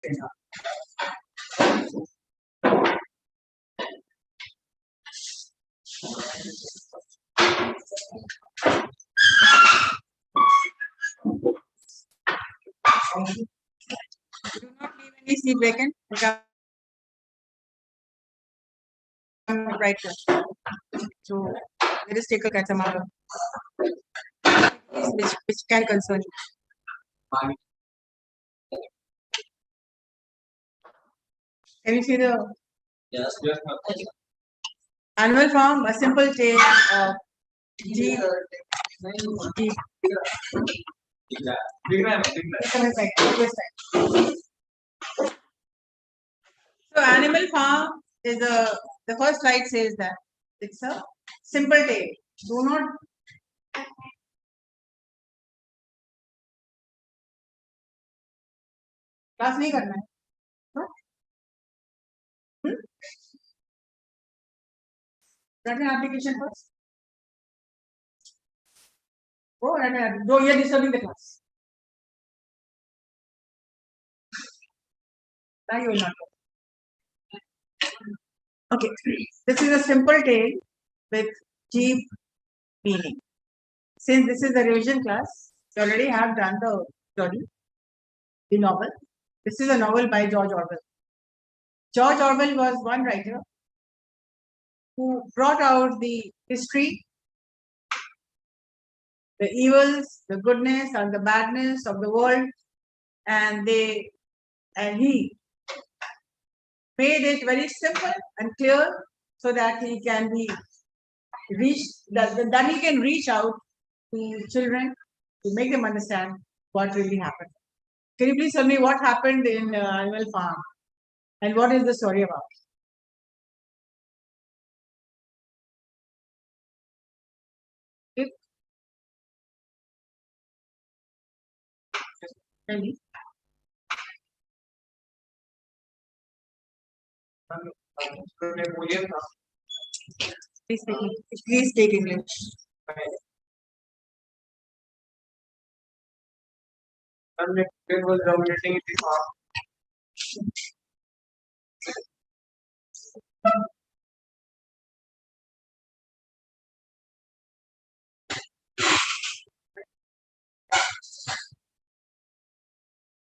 Do not leave any seat vacant. Right. So let us take a look at some other which can concern you. Can you see the annual form? A simple tale of G. So animal farm is the first slide says that it's a simple tale. Do not class नहीं करना है. Write an application first. Go and do you are disturbing the class. Now you will not. Okay, this is a simple tale with deep meaning. Since this is the revision class, you already have done the study, the novel. This is a novel by George Orwell. George Orwell was one writer who brought out the history, the evils, the goodness, and the badness of the world, and he made it very simple and clear so that he can be reached, that he can reach out to children to make them understand what really happened. Can you please tell me what happened in Animal Farm and what is the story about? Tell me. Please take English. It was dominating in the farm.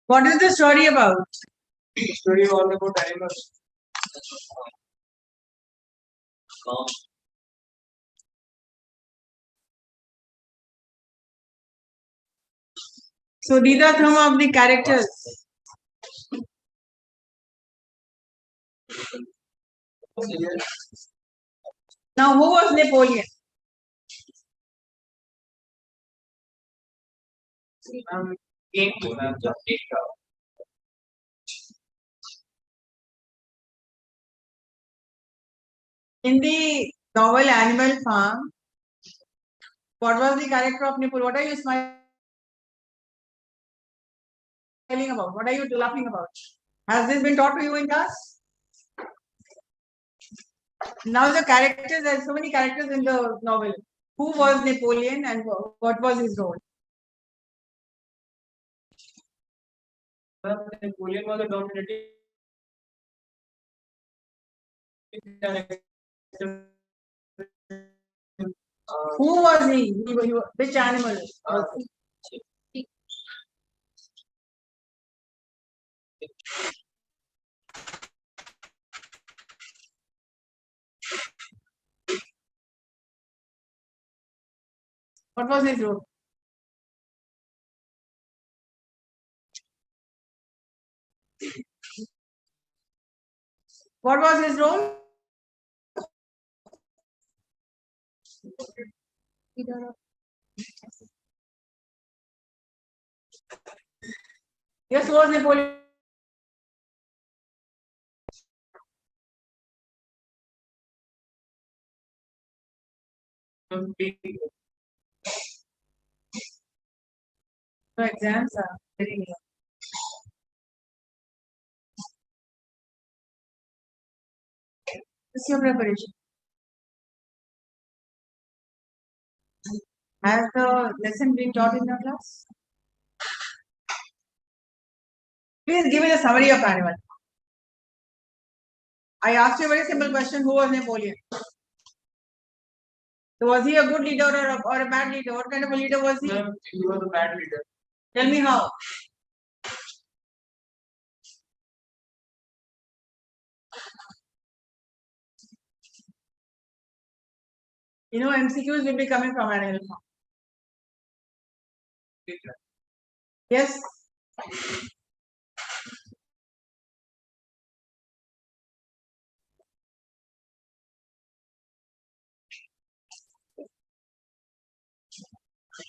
What is the story about? The story all about animals. So these are some of the characters. Now, who was Napoleon? King to the In the novel Animal Farm, what was the character of Napoleon? What are you smiling about? What are you laughing about? Has this been taught to you in class? Now the characters, there are so many characters in the novel. Who was Napoleon and what was his role? Napoleon was a dominating Who was he? Which animal? What was his role? What was his role? Yes, who was Napoleon? So exams are very near. What's your preparation? Has the lesson been taught in your class? Please give me the summary of animal. I asked you a very simple question. Who was Napoleon? So was he a good leader or a bad leader? What kind of a leader was he? Ma'am, he was a bad leader. Tell me how. You know, MCQs will be coming from animal farm. Yes.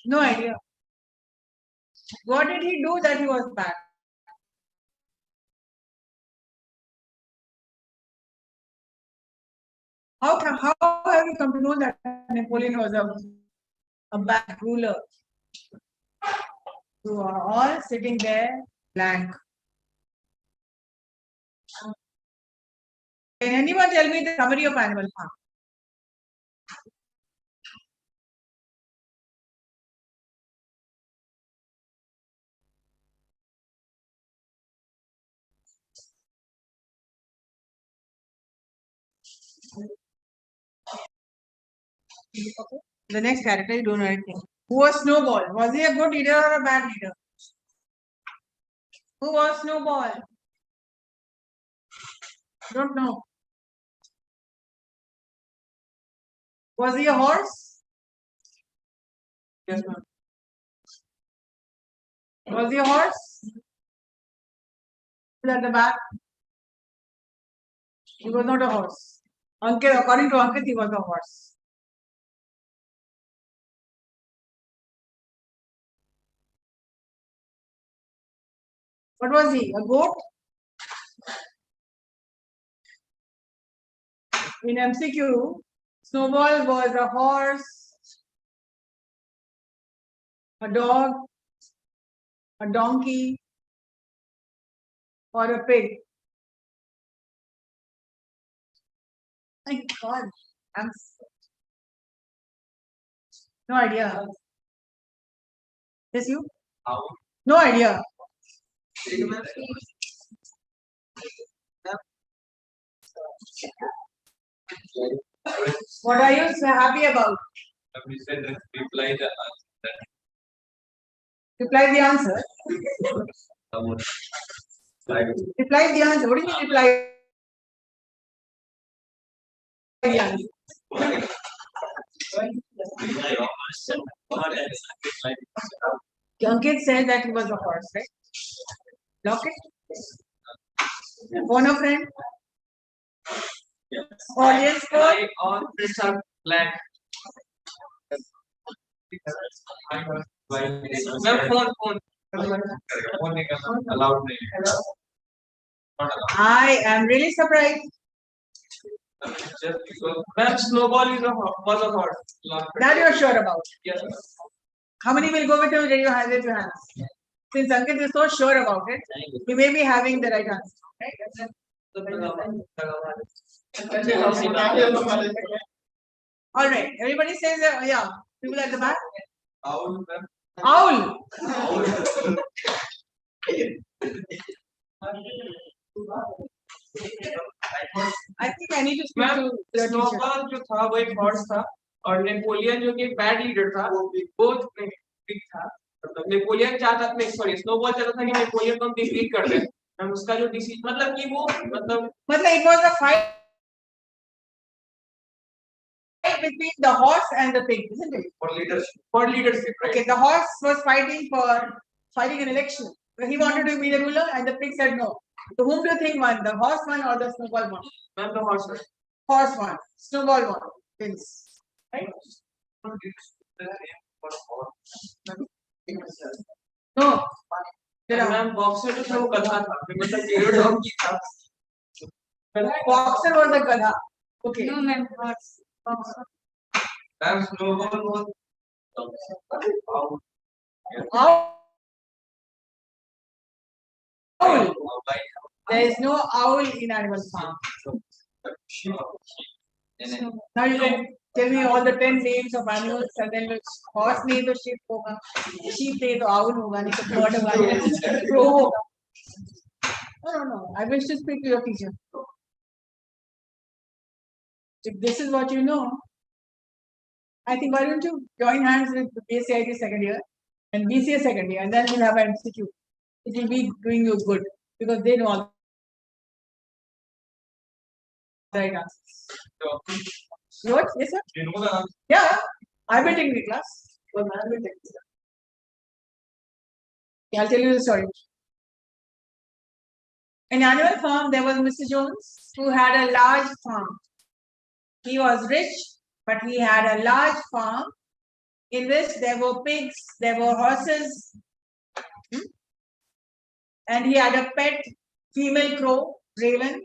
No idea. What did he do that he was bad? How have you come to know that Napoleon was a bad ruler? You are all sitting there blank. Can anyone tell me the summary of animal farm? Okay. The next character, you don't know anything. Who was Snowball? Was he a good leader or a bad leader? Who was Snowball? Don't know. Was he a horse? Yes, ma'am. Was he a horse? At the back. He was not a horse. Ankit, according to Ankit, he was a horse. What was he? A goat? In MCQ, Snowball was a horse, a dog, a donkey, or a pig. My God, no idea. Yes, you? How? No idea. What are you so happy about? We said that reply the answer. Reply the answer. Reply the answer. What do you mean reply the answer? Ankit said that he was a horse, right? Lock it. Phone a friend. Audience code. All friends are black. Ma'am, phone. Allowed नहीं. I am really surprised. Just because. Ma'am, Snowball was a horse. That you are sure about. Yes. How many will go with you? Raise your hands. Since Ankit is so sure about it, he may be having the right answer. Right? All right. Everybody says, yeah. People at the back. Owl. Owl. I think I need to speak ma'am to the teacher. Snowball जो था वो एक horse था और Napoleon जो कि एक bad leader था वो पिग था. मतलब नेपोलियन चाहता था सॉरी स्नोबॉल चाहता था कि नेपोलियन को हम डिफीट कर दें. हम उसका जो डिसीजन मतलब कि वो मतलब it was a fight between the horse and the pig, isn't it? for leadership right? Okay, the horse was fighting an election. He wanted to be the ruler, and the pig said no. So whom do you think won? The horse won or the snowball won? Ma'am, the horse. Horse won. Snowball won. Wins. Right? No. Ma'am boxer जो था वो गधा था मतलब zero dog की था. Boxer was a gada. Okay. No, ma'am, horse. Ma'am snowball was Owl. There is no owl in animal farm. Now you can tell me all the 10 names of animals, and then horse नहीं तो sheep होगा, sheep नहीं तो owl होगा, नहीं तो bird होगा, crow होगा. No. I wish to speak to your teacher. If this is what you know, I think why don't you join hands with the BSc-IT second year and BCA second year, and then we'll have an institute. It will be doing you good because they know all the right answers. You what? Yes, sir? You know the Yeah, I will take the class. Well, I will take the class. Yeah, I'll tell you the story. In Animal Farm, there was Mr. Jones who had a large farm. He was rich, but he had a large farm in which there were pigs, there were horses, and he had a pet female crow, raven.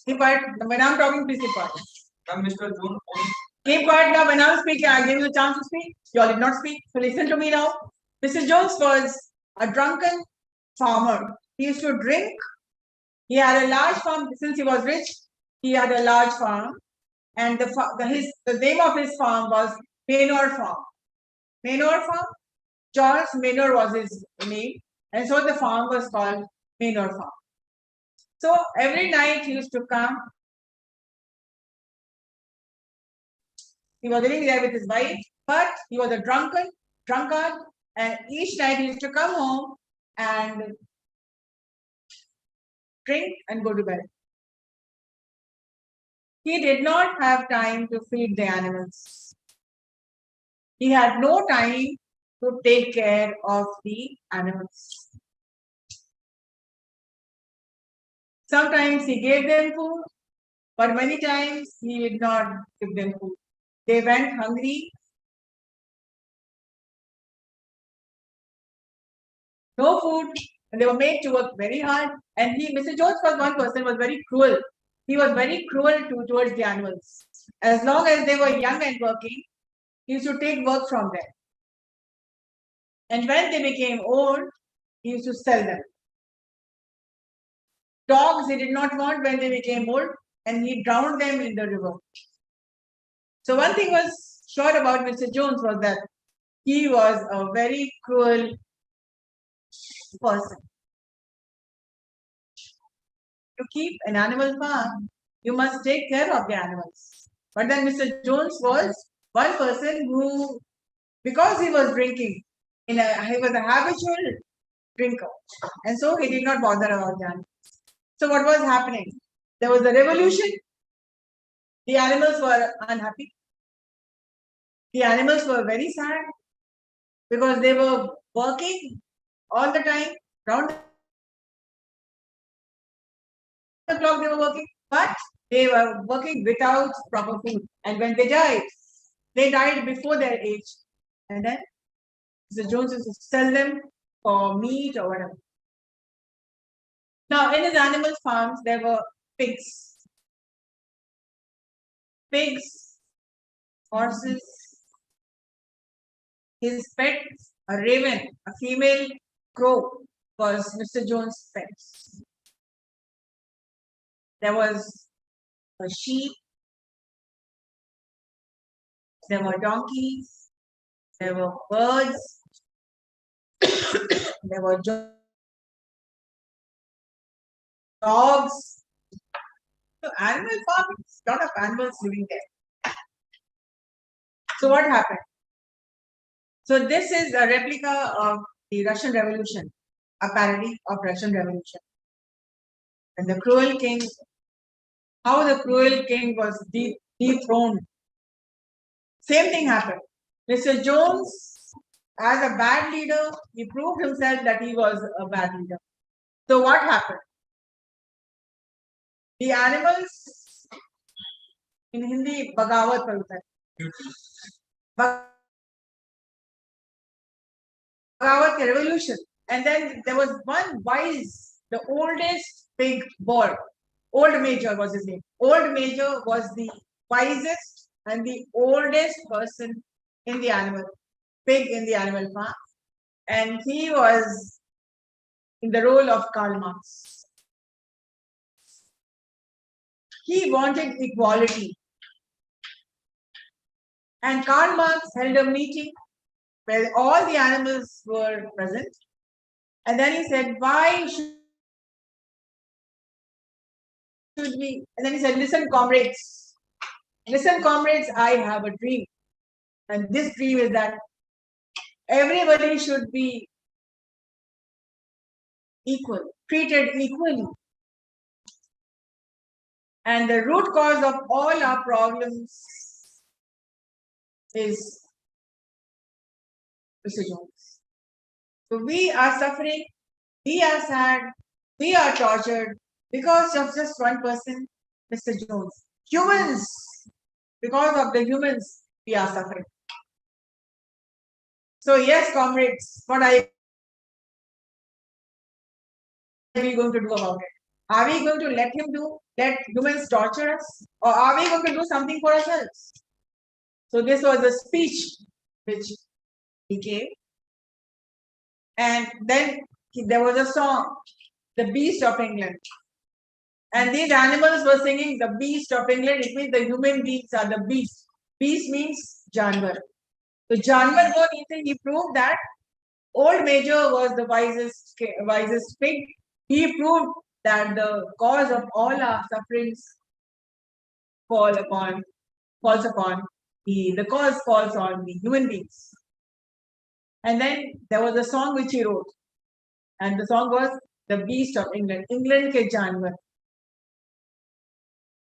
Keep quiet. When I'm talking, please keep quiet. Mr. June. Keep quiet now. When I'm speaking, I give you a chance to speak. You all did not speak. So listen to me now. Mr. Jones was a drunken farmer. He used to drink. He had a large farm. Since he was rich, he had a large farm. And the name of his farm was Manor Farm. Manor Farm. Charles Manor was his name. And so the farm was called Manor Farm. So every night he used to come. He was living there with his wife, but he was a drunkard, and each night he used to come home and drink and go to bed. He did not have time to feed the animals. He had no time to take care of the animals. Sometimes he gave them food, but many times he did not give them food. They went hungry. No food, and they were made to work very hard. And Mr. Jones was one person, was very cruel. He was very cruel towards the animals. As long as they were young and working, he used to take work from them. And when they became old, he used to sell them. Dogs he did not want when they became old, and he drowned them in the river. So one thing was sure about Mr. Jones was that he was a very cruel person. To keep an animal farm, you must take care of the animals. But then Mr. Jones was one person who, because he was drinking, he was a habitual drinker, and so he did not bother about the animals. So what was happening? There was a revolution. The animals were unhappy. The animals were very sad because they were working all the time, round the clock they were working, but they were working without proper food. And when they died before their age. And then Mr. Jones used to sell them for meat or whatever. Now, in his animal farms, there were pigs, horses, his pet, a raven, a female crow was Mr. Jones' pets. There was a sheep, there were donkeys, there were birds, there were dogs. So animal farming, a lot of animals living there. So what happened? So this is a replica of the Russian Revolution, a parody of Russian Revolution. And the cruel king, how the cruel king was dethroned. Same thing happened. Mr. Jones, as a bad leader, he proved himself that he was a bad leader. So what happened? The animals, in Hindi, Bagawat बोलते हैं. Bagawat revolution. And then there was one wise, the oldest big boy. Old Major was his name. Old Major was the wisest and the oldest person in the pig in the animal farm. And he was in the role of Karl Marx. He wanted equality. And Karl Marx held a meeting where all the animals were present. And then he said, why should we? And then he said, listen, comrades, I have a dream. And this dream is that everybody should be equal, treated equally. And the root cause of all our problems is Mr. Jones. So we are suffering, we are sad, we are tortured because of just one person, Mr. Jones. Humans, because of the humans, we are suffering. So yes, comrades, what are we going to do about it? Are we going to let humans torture us? Or are we going to do something for ourselves? So this was a speech which he gave. And then there was a song, The Beast of England. And these animals were singing The Beast of England. It means the human beings are the beast. Beast means Janwar. So Janwar ko he proved that old Major was the wisest pig. He proved that the cause of all our sufferings falls upon the cause falls on the human beings. And then there was a song which he wrote, and the song was The Beast of England, England ke Janwar.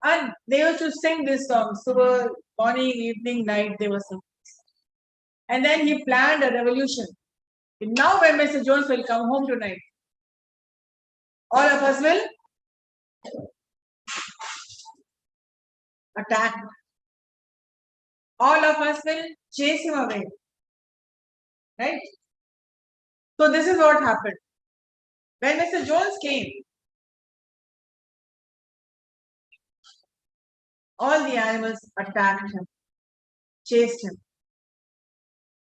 And they used to sing this song, so morning, evening, night, they were singing. And then he planned a revolution. Now when Mr. Jones will come home tonight, all of us will attack. All of us will chase him away. Right? So this is what happened. When Mr. Jones came, all the animals attacked him, chased him.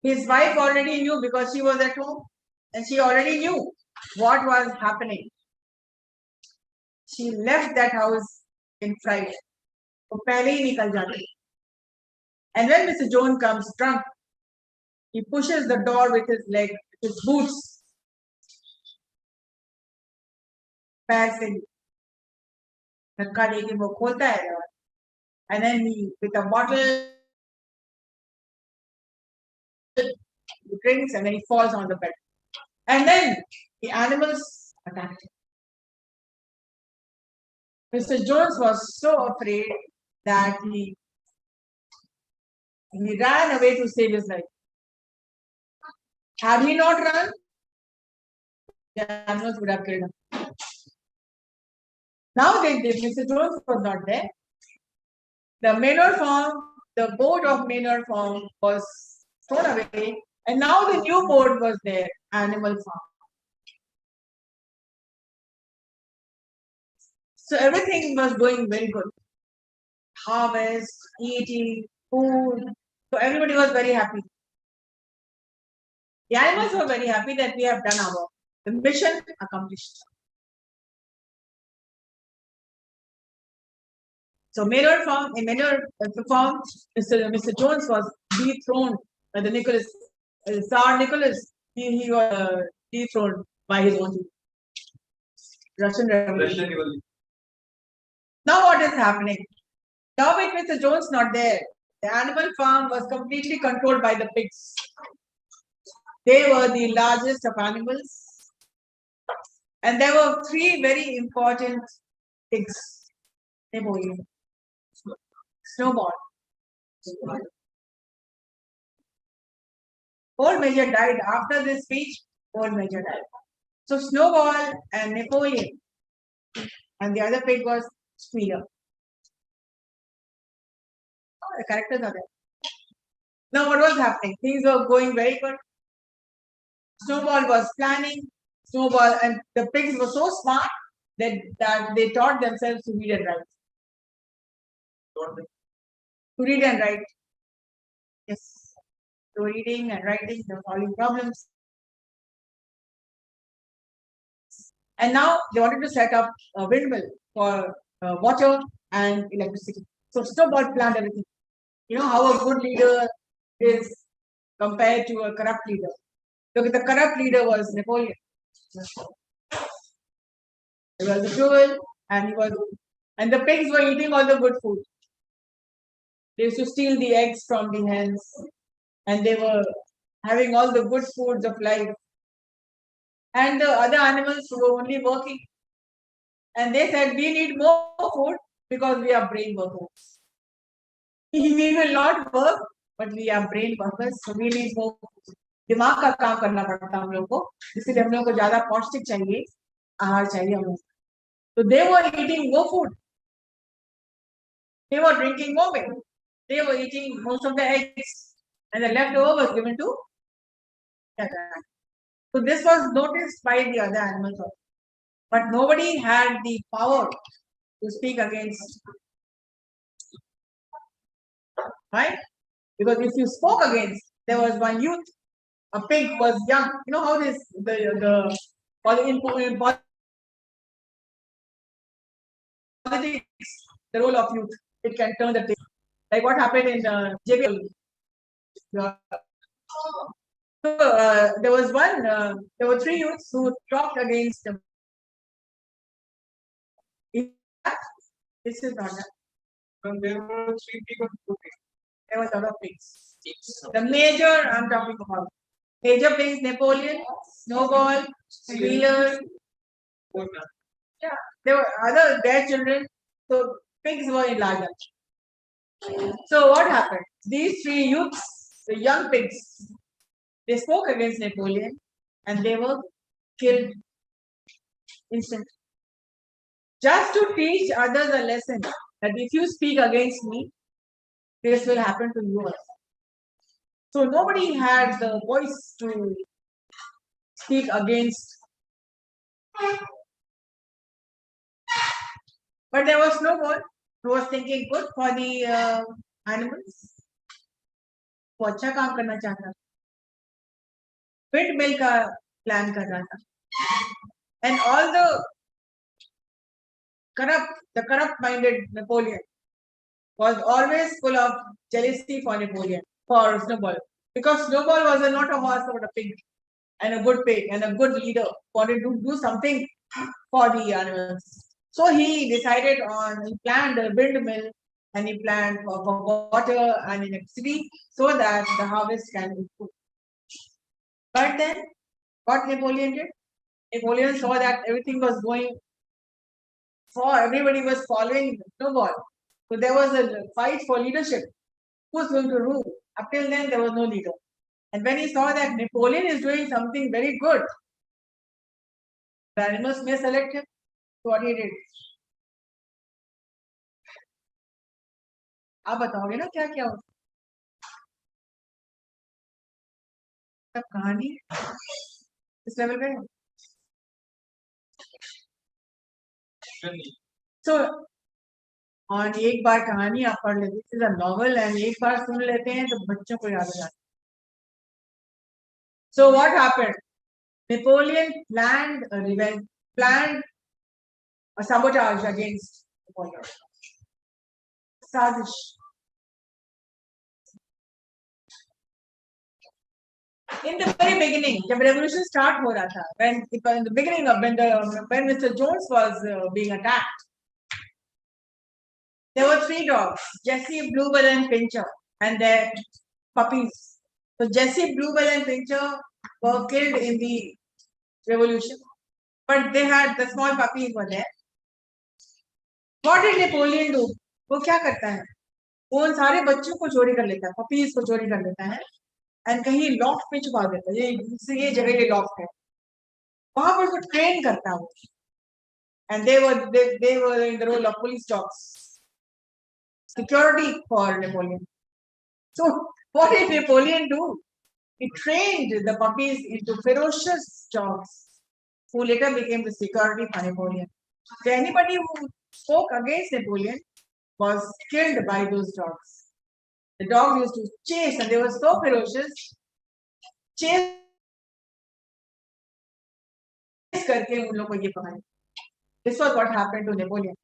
His wife already knew because she was at home and she already knew what was happening. She left that house in fright. And when Mr. Jones comes drunk, he pushes the door with his leg, with his boots. And then he, with a bottle, he drinks and then he falls on the bed. And then the animals attacked him. Mr. Jones was so afraid that he ran away to save his life. Had he not run, the animals would have killed him. Now Mr. Jones was not there. The manure farm, the board of manure farm was thrown away, and now the new board was there, animal farm. So everything was going very good. Harvest, eating, food. So everybody was very happy. The animals were very happy that we have done our mission accomplished. So manure farm, Mr. Jones was dethroned by the Nicholas, Tsar Nicholas. He was dethroned by his own people. Russian Revolution. Now what is happening? Now with Mr. Jones not there, the animal farm was completely controlled by the pigs. They were the largest of animals. And there were three very important pigs. Snowball. Old Major died after this speech. Old Major died. So Snowball and Napoleon, and the other pig was Squealer. Oh, the characters are there. Now what was happening? Things were going very good. Snowball was planning. Snowball and the pigs were so smart that they taught themselves to read and write. To read and write. Yes. So reading and writing, they were solving problems. And now they wanted to set up a windmill for water and electricity. So Snowball planned everything. You know how a good leader is compared to a corrupt leader. Look, the corrupt leader was Napoleon. He was cruel, and the pigs were eating all the good food. They used to steal the eggs from the hens, and they were having all the good foods of life. And the other animals were only working. And they said, we need more food because we are brain workers. We will not work, but we are brain workers, so we need more food. दिमाग का काम करना पड़ता हम लोगों को, इसलिए हम लोगों को ज्यादा पौष्टिक चाहिए, आहार चाहिए हम लोग. So they were eating more food. They were drinking more milk. They were eating most of the eggs, and the leftover was given to the other animals. So this was noticed by the other animals also. But nobody had the power to speak against. Right? Because if you spoke against, there was one youth, a pig was young. You know how this in politics, the role of youth, it can turn the thing. Like what happened in JBL. There was there were three youths who talked against them. This is not that. There were three people. There was other pigs. The major I'm talking about. Major pigs, Napoleon, Snowball, Wheeler. Yeah, there were their children. So pigs were in larger. So what happened? These three youths, the young pigs, they spoke against Napoleon and they were killed instantly. Just to teach others a lesson that if you speak against me, this will happen to you also. So nobody had the voice to speak against. But there was no one who was thinking good for the animals. वो अच्छा काम करना चाहता था. Pit mill का plan कर रहा था. And all the corrupt-minded Napoleon was always full of jealousy for Napoleon, for Snowball. Because Snowball was not a horse but a pig, and a good pig, and a good leader, wanted to do something for the animals. So he decided he planned a windmill, and he planned for water and electricity so that the harvest can improve. But then, what Napoleon did? Napoleon saw that everything was going everybody was following Snowball. So there was a fight for leadership. Who's going to rule? Up till then, there was no leader. And when he saw that Napoleon is doing something very good, the animals may select him. So what he did? आप बताओगे ना क्या क्या हो? सब कहानी इस level पे. So और एक बार कहानी आप पढ़ लेते, this is a novel, and एक बार सुन लेते हैं तो बच्चों को याद हो जाता है. So what happened? Napoleon planned a revenge, planned a sabotage against Napoleon. Sazish. In the very beginning, जब revolution start हो रहा था, in the beginning of when Mr. Jones was being attacked, there were three dogs, Jessie, Bluebell, and Pincher, and their puppies. So Jessie, Bluebell, and Pincher were killed in the revolution, but they had the small puppies were there. What did Napoleon do? वो क्या करता है? वो उन सारे बच्चों को चोरी कर लेता है, पपीज को चोरी कर लेता है, एंड कहीं लॉफ्ट में छुपा देता है. ये जगह ये लॉफ्ट है, वहां पर उसको ट्रेन करता है वो. And they were in the role of police dogs, security for Napoleon. So what did Napoleon do? He trained the puppies into ferocious dogs, who later became the security for Napoleon. So anybody who spoke against Napoleon was killed by those dogs. The dogs used to chase, and they were so ferocious. Chase करके उन लोगों को ये पकड़े. This was what happened to Napoleon.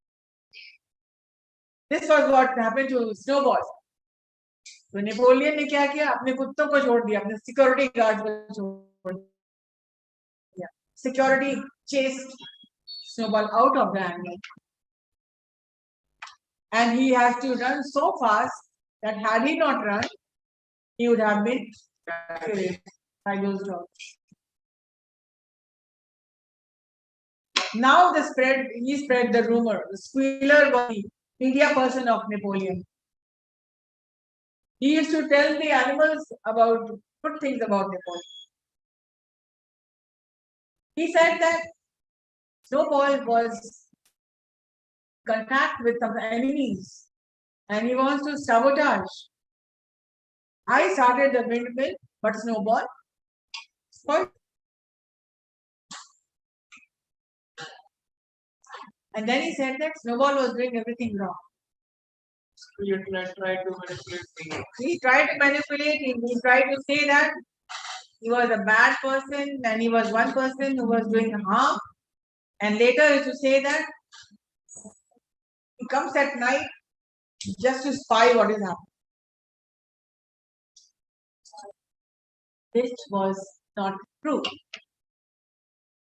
This was what happened to Snowball. तो Napoleon ने क्या किया, अपने कुत्तों को छोड़ दिया, अपने सिक्योरिटी गार्ड को छोड़ दिया. Security chased Snowball out of the animal, and he has to run so fast that had he not run, he would have been killed by those dogs. Now he spread the rumor. The squealer was the media person of Napoleon. He used to tell the animals about good things about Napoleon. He said that Snowball was in contact with some enemies and he wants to sabotage. I started the windmill, but Snowball spoiled. And then he said that Snowball was doing everything wrong. You tried to manipulate me. He tried to manipulate him. He tried to say that he was a bad person and he was one person who was doing harm. And later to say that he comes at night just to spy what is happening. This was not true.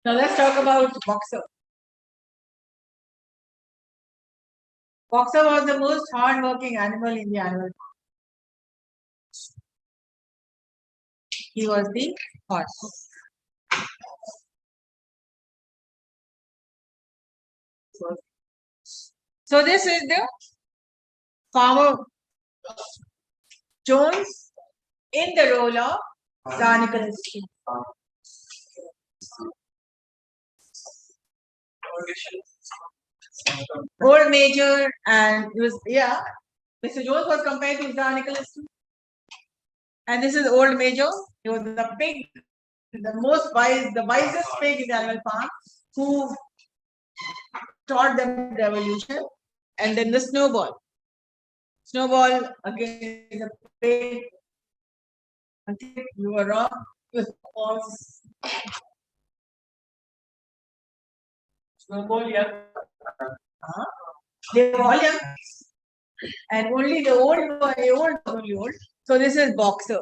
Now let's talk about Boxer. Boxer was the most hard-working animal in the animal farm. He was the horse. So this is the farmer Jones in the role of Nicholas. Old Major, and it was, yeah, Mr. Jones was compared to Nicholas. And this is Old Major. He was the pig, the wisest pig in the animal farm, who taught them revolution. And then the Snowball. Snowball again is a pig. You were wrong. It was false. Snowball, yeah. They were all young. And only the old. So this is Boxer.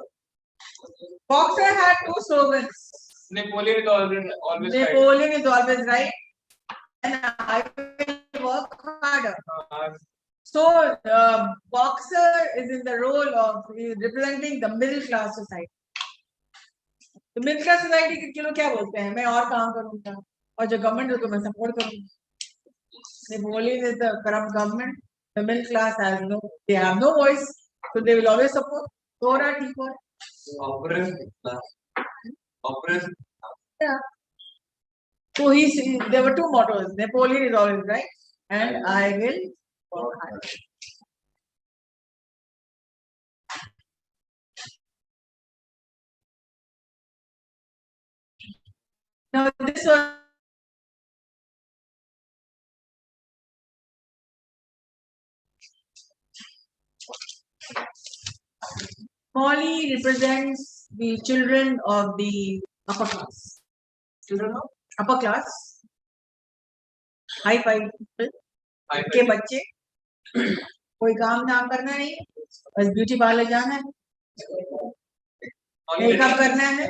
Boxer had two slogans. Napoleon is always right. Napoleon is always right. And I will work harder. So Boxer is in the role of representing the middle class society. The middle class society के लोग क्या बोलते हैं, मैं और काम करूँगा और जो गवर्नमेंट उसको मैं सपोर्ट करूँगा. Napoleon is the corrupt government. The middle class they have no voice, so they will always support. Oppressed. Yeah. So there were two mottos. Napoleon is always right, and I will work hard. Now this one. Molly represents the children of the upper class. Children of upper class. High five people. के बच्चे कोई काम नाम करना नहीं, बस beauty parlour जाना है, मेकअप करना है.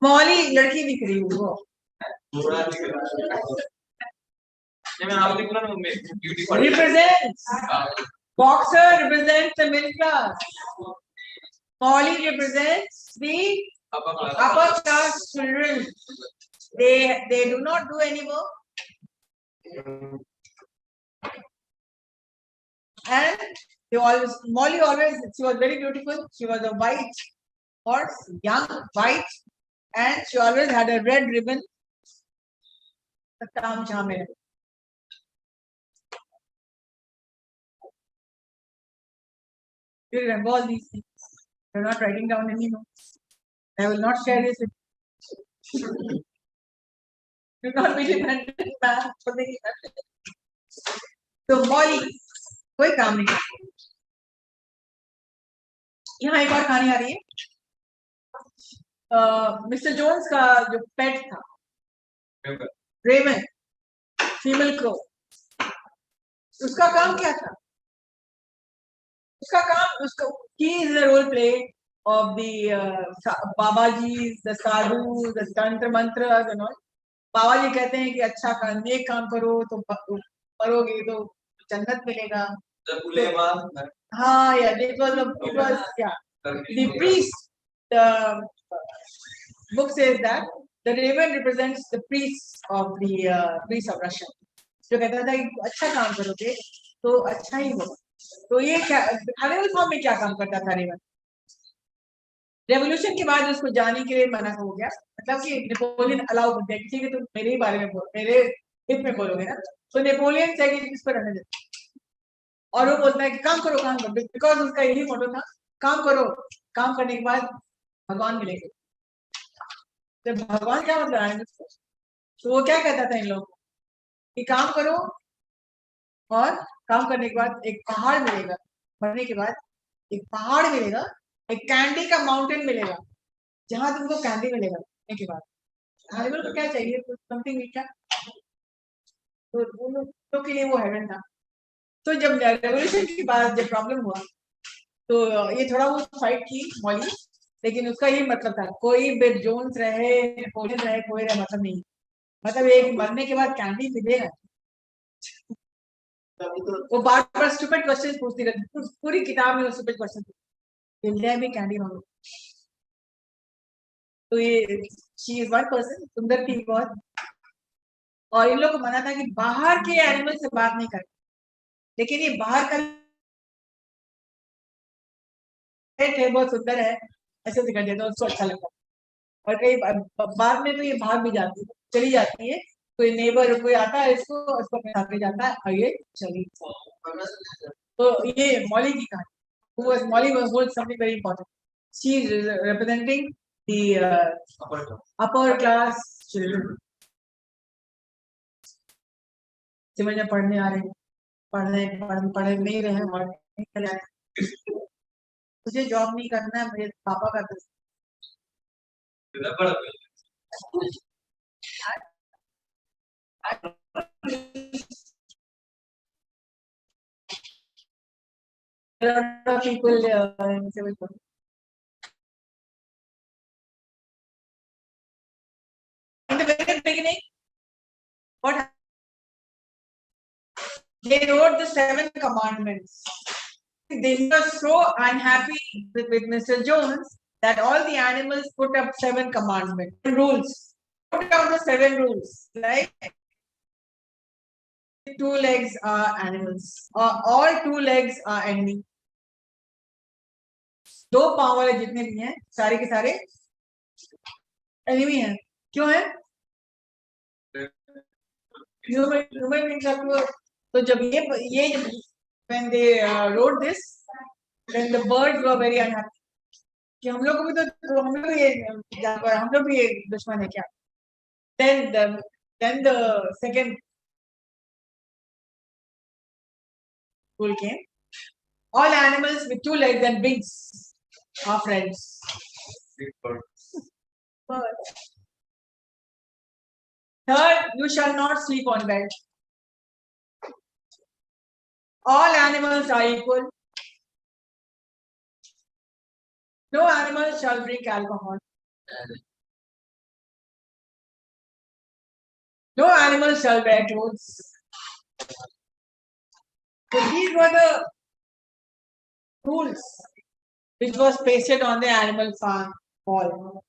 मॉली लड़की दिख रही है वो. Represents. Boxer represents the middle class. Molly represents the upper class children. They do not do any work. And Molly always, she was very beautiful. She was a white horse, young, white, and she always had a red ribbon. You remember all these things. You're not writing down any notes. I will not share this with you. Do not be dependent for the So Molly, कोई काम नहीं करती. यहाँ एक और कहानी आ रही है. मिस्टर जोन्स का जो पेट था, रेवन, फीमेल क्रो, उसका काम क्या था? उसका काम उसका he is the role play of the Babajis, the sadhus, the tantra mantras and all. बाबा जी कहते हैं कि अच्छा काम नेक काम करो तो करोगे तो जन्नत मिलेगा. हाँ यार it was yeah the priest the book says that the raven represents the priests of the priests of Russia. जो कहता था कि अच्छा काम करोगे तो अच्छा ही होगा. तो ये क्या एनिमल फॉर्म में क्या काम करता था रेवन. रेवोल्यूशन के बाद उसको जाने के लिए मना हो गया. मतलब कि नेपोलियन अलाउ कर दिया कि ठीक है तुम मेरे ही बारे में बोल मेरे हित में बोलोगे ना. तो नेपोलियन से इस पर रहने देते और वो बोलता है कि काम करो बिकॉज उसका यही मोटो था काम करो. काम करने के बाद भगवान मिलेंगे. तो भगवान क्या मतलब है. तो वो क्या कहता था इन लोगों को कि काम करो और काम करने के बाद एक पहाड़ मिलेगा. मरने के बाद एक पहाड़ मिलेगा. एक कैंडी का माउंटेन मिलेगा जहां तुमको कैंडी मिलेगा. मरने के बाद एनिमल को क्या चाहिए कुछ समथिंग मीठा. तो उन लोगों के लिए वो हेवन था. तो जब रेवोल्यूशन के बाद जब प्रॉब्लम हुआ तो ये थोड़ा बहुत फाइट की मॉली. लेकिन उसका ये मतलब था कोई बेब जोन्स रहे नेपोलियन रहे कोई रहे मतलब नहीं. मतलब एक मरने के बाद कैंडी मिलेगा. वो बार बार स्टूपिड क्वेश्चन पूछती रहती. पूरी किताब में वो स्टूपिड क्वेश्चन इंडिया में कैंडी मांगो. तो ये शी इज वन पर्सन सुंदर थी बहुत. और इन लोग को मना था कि बाहर के एनिमल से बात नहीं करते. लेकिन ये बाहर का है बहुत सुंदर है ऐसे से कर देता उसको अच्छा लगता. और कई बाद में तो ये भाग भी जाती है चली जाती है. कोई नेबर कोई आता है इसको अपने साथ ले जाता है और ये चली. तो ये मॉली की कहानी. Molly was something very important. She is representing the upper class children. समझ में पढ़ने आ रहे हैं पढ़े नहीं रहे और मुझे जॉब नहीं करना है. मेरे पापा का people in the very beginning what they wrote the 7 commandments. They were so unhappy with Mr. Jones that all the animals put up 7 commandments rules. Put down the 7 rules like 2 legs are animals or all 2 legs are enemy. 2 पांव वाले जितने भी हैं सारे के सारे enemy हैं. क्यों है ह्यूमन बीइंग्स आर पुअर. तो जब ये when they wrote this then the birds were very unhappy कि हम लोग भी तो हम लोग भी ये दुश्मन है क्या. then the second rule came. All animals with 2 legs and wings are friends. Third, you shall not sleep on bed. All animals are equal. No animal shall drink alcohol. No animal shall wear clothes. So these were the rules which was pasted on the animal farm wall.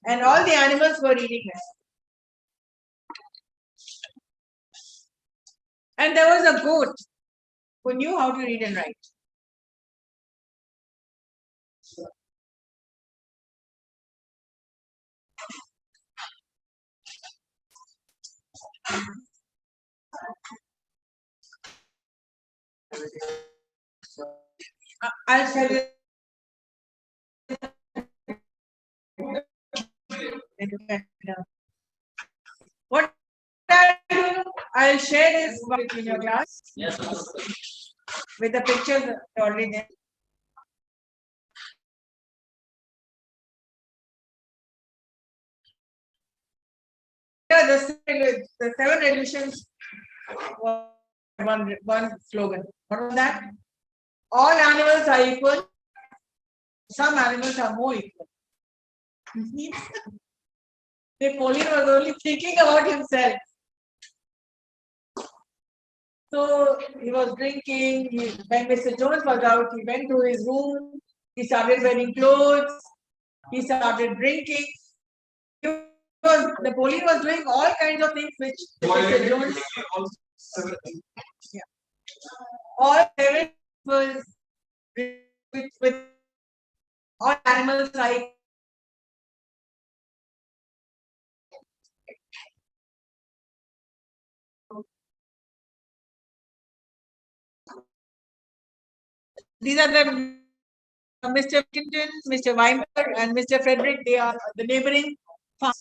And all the animals were reading it. And there was a goat who knew how to read and write. I'll tell you. What I'll share this in your class. Yes. With the pictures already there. Yeah, the 7 resolutions. One slogan. What was that? all animals are equal. Some animals are more equal. Napoleon was only thinking about himself. So he was drinking. When Mr. Jones was out, he went to his room. He started wearing clothes. He started drinking. Napoleon was doing all kinds of things which Mr. Jones. Yeah. All seven was with all animals like. These are the Mr. Clinton, Mr. Weinberg, and Mr. Frederick. They are the neighboring farms.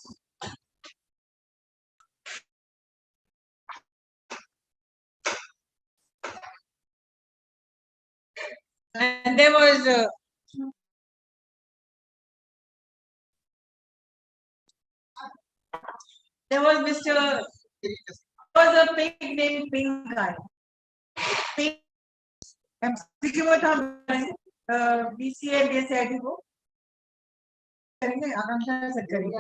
And there was Mr. was a pig named Pink Guy. Pink. MCQ में था BCA BSc-IT को करेंगे आकांक्षा से करेंगे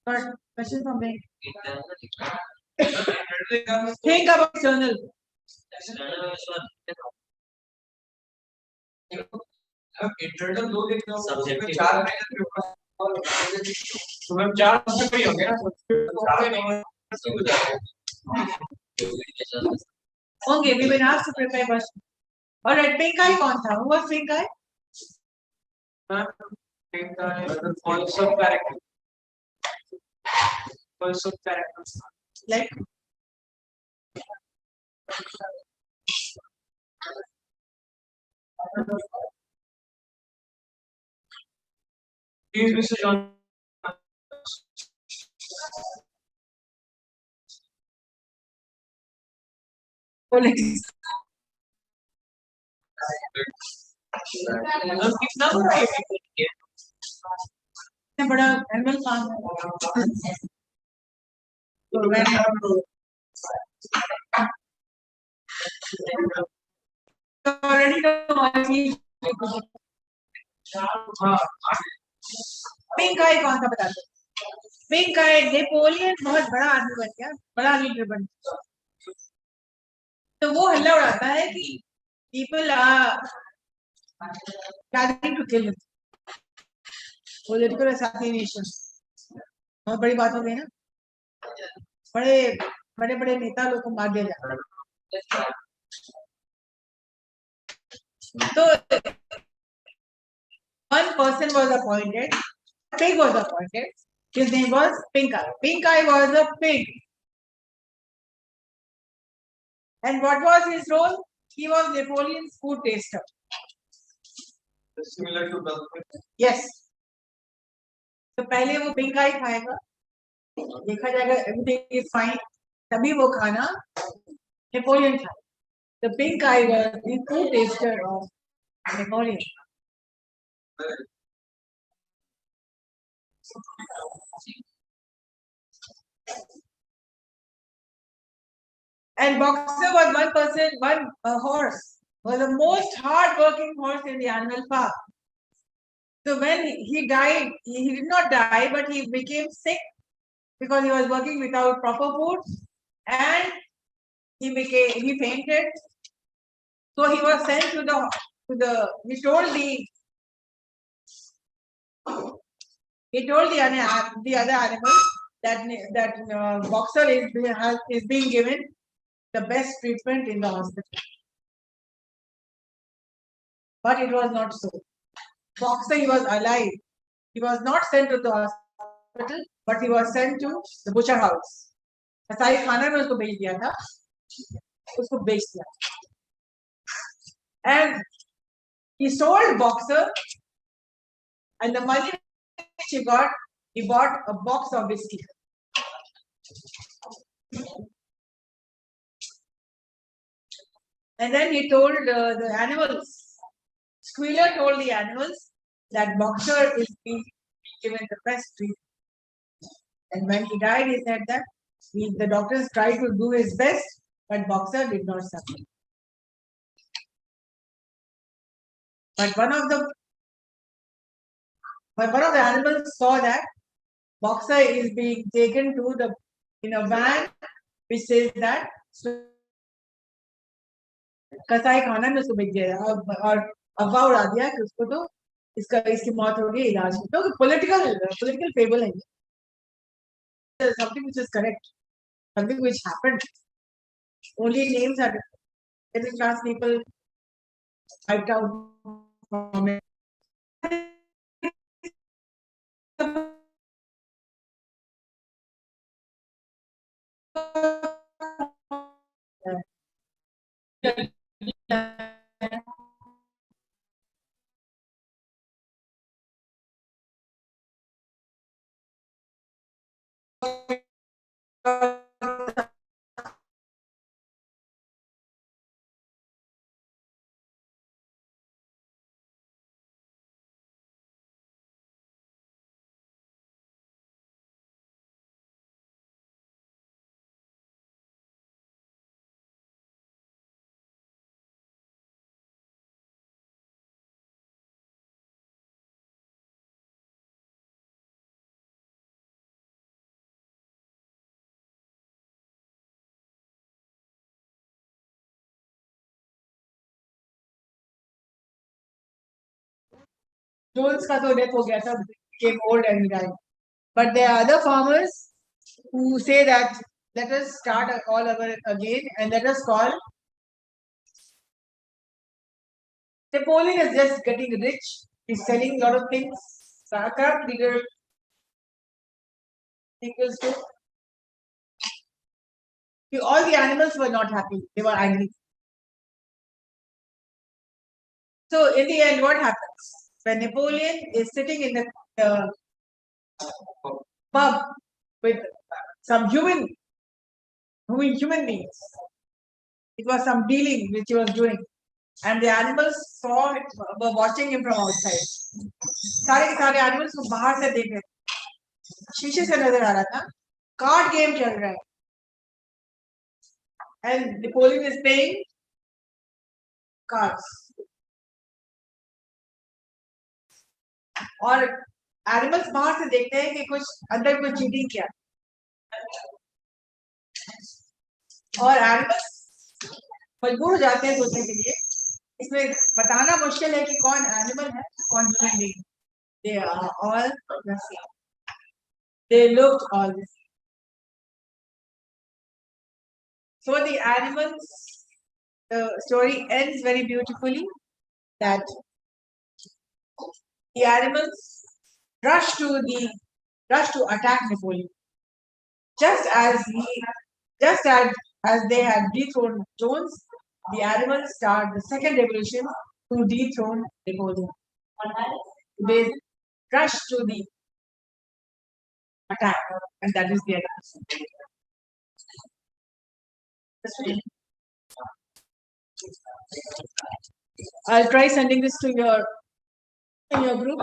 but question from me think about external internal दो देखना subject चार तो मैम चार सब्जेक्ट ही होंगे ना okay we will ask to prepare question all right pink guy कौन था who was pink guy also character also characters like Please, Mr. John. कितना बड़ा है बड़ा एनिमल फार्म already पिंक आई कौन सा बता दो पिंक आई नेपोलियन बहुत बड़ा आदमी बन गया बड़ा लीडर बन गया तो वो हल्ला उड़ाता है कि people are planning to kill him political assassination बहुत बड़ी बात हो गई ना बड़े बड़े बड़े नेता लोग को मार दिया जाता है तो one person was appointed pig was appointed his name was Pink Eye. Pink Eye was a pig and what was his role he was Napoleon's food taster similar to the yes तो पहले वो pink आई खाएगा देखा जाएगा everything is fine तभी वो खाना Napoleon खाए the pink I was the food tester of Napoleon and Boxer was one person one horse was the most hard working horse in the animal farm. So when he died, he did not die, but he became sick because he was working without proper food, and he fainted. So he was sent to the he told the other animal that Boxer is being given the best treatment in the hospital, but it was not so. Boxer, he was alive. He was not sent to the hospital, but he was sent to the butcher house. सारी खाना में उसको बेच दिया था, उसको बेच दिया. And he sold Boxer, and the money which he got, he bought a box of whiskey. And then he told the animals. Squealer told the animals that Boxer is being given the best treatment. And when he died, he said that the doctors tried to do his best, but Boxer did not suffer. But one of the animals saw that boxer is being taken to the in a van which says that कसाई खाना में उसको बिक गया और अफवाह उड़ा दिया कि उसको तो इसकी मौत हो गई इलाज में तो political fable है something which is correct, something which happened, only names are middle class people wiped out from it. Jones का तो death हो गया था, became old and died. But there are other farmers who say that let us start all over again and let us call Napoleon is just getting rich. He's selling a lot of things. A corrupt leader equals to all the animals were not happy. They were angry. So in the end, what happens? When Napoleon is sitting in the pub with some human beings, it was some dealing which he was doing, and the animals saw it, were watching him from outside. सारे के सारे animals को बाहर से देख रहे थे, शीशे से नजर आ रहा था, कार्ड गेम चल रहा है, and Napoleon is playing cards. और एनिमल्स बाहर से देखते हैं कि कुछ अंदर कुछ चीटिंग किया और एनिमल्स मजबूर हो जाते हैं सोचने के लिए इसमें बताना मुश्किल है कि कौन एनिमल है कौन human being they are all the same, they looked all the same. So the animals, the story ends very beautifully that the animals rush to attack Napoleon. Just as they had dethroned Jones, the animals start the second revolution to dethrone Napoleon. They rush to the attack, and that is the end. I'll try sending this to your group.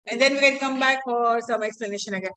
And then we can come back for some explanation again.